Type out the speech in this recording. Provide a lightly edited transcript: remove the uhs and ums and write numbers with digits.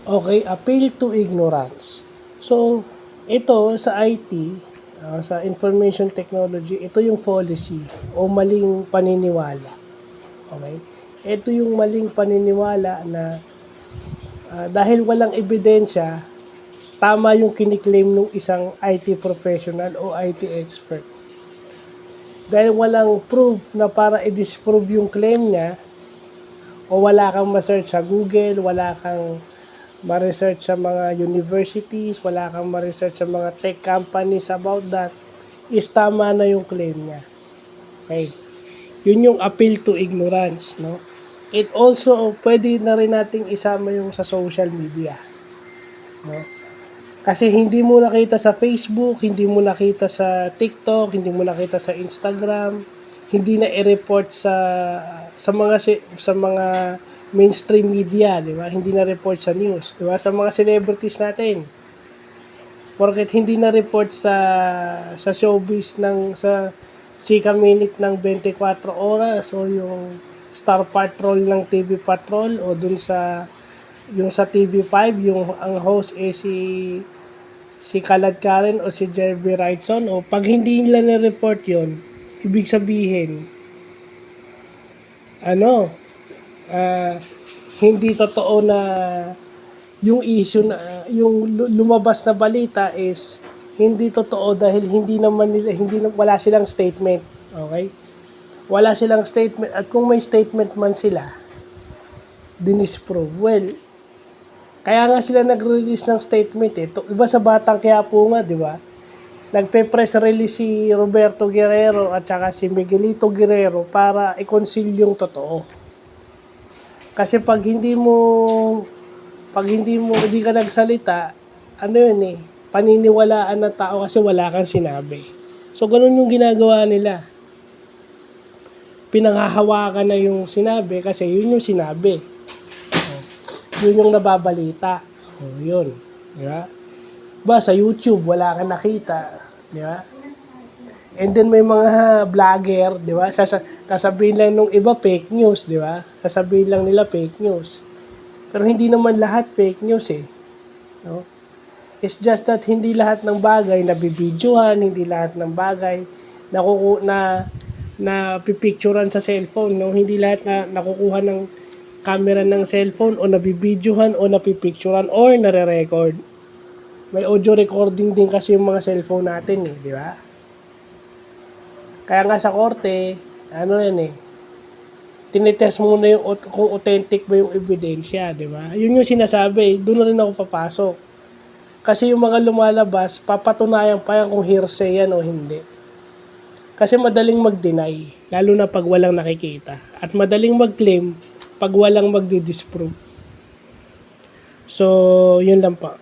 Okay, appeal to ignorance. So, ito sa IT, sa information technology, ito yung policy o maling paniniwala. Okay? Ito yung maling paniniwala na dahil walang ebidensya, tama yung kiniklaim ng isang IT professional o IT expert. Dahil walang proof na para i-disprove yung claim niya, o wala kang ma-search sa Google, wala kang ma-research sa mga universities, wala kang ma-research sa mga tech companies about that, is tama na yung claim niya. Okay. Yun yung appeal to ignorance, no? It also, pwede na rin nating isama yung sa social media, no? Kasi hindi mo nakita sa Facebook, hindi mo nakita sa TikTok, hindi mo nakita sa Instagram, hindi na i-report sa mga mainstream media, di ba? Hindi na report sa news, di ba? Sa mga celebrities natin. Porket hindi na report sa showbiz sa Chika Minute ng 24 oras o yung Star Patrol ng TV Patrol o dun sa yung sa TV5 yung ang host si Kalad Karen o si Jerby Wrightson, o pag hindi nila na-report yon, ibig sabihin hindi totoo na yung issue na yung lumabas na balita is hindi totoo dahil wala silang statement. Okay? Wala silang statement, at kung may statement man sila, dinisprove. Well, kaya nga sila nag-release ng statement eh. Iba sa Batang Quiapo nga, di ba? Nagpe-press release si Roberto Guerrero at saka si Miguelito Guerrero para i-conceal yung totoo. Kasi pag hindi ka nagsalita, paniniwalaan ng tao kasi wala kang sinabi. So, ganun yung ginagawa nila. Pinanghahawakan na yung sinabi kasi yun yung sinabi. Yun yung nababalita. Yun. Di ba? Sa YouTube, wala kang nakita. Di ba? And then may mga vlogger, di ba? Sasabihin lang nung iba fake news, di ba? Sasabihin lang nila fake news. Pero hindi naman lahat fake news eh. No? It's just that hindi lahat ng bagay nabibidyohan, hindi lahat ng bagay na pipicturean sa cellphone, no? Hindi lahat na nakukuha ng camera ng cellphone o nabibidyohan o napipicturean or nare-record. May audio recording din kasi yung mga cellphone natin eh, di ba? Kaya nga sa korte, tinitest muna yung kung authentic ba yung ebidensya, di ba? Yun yung sinasabi, doon na rin ako papasok. Kasi yung mga lumalabas, papatunayan pa yan kung hearsay yan o hindi. Kasi madaling mag-deny, lalo na pag walang nakikita. At madaling mag-claim pag walang magdi-disprove. So, yun lang pa.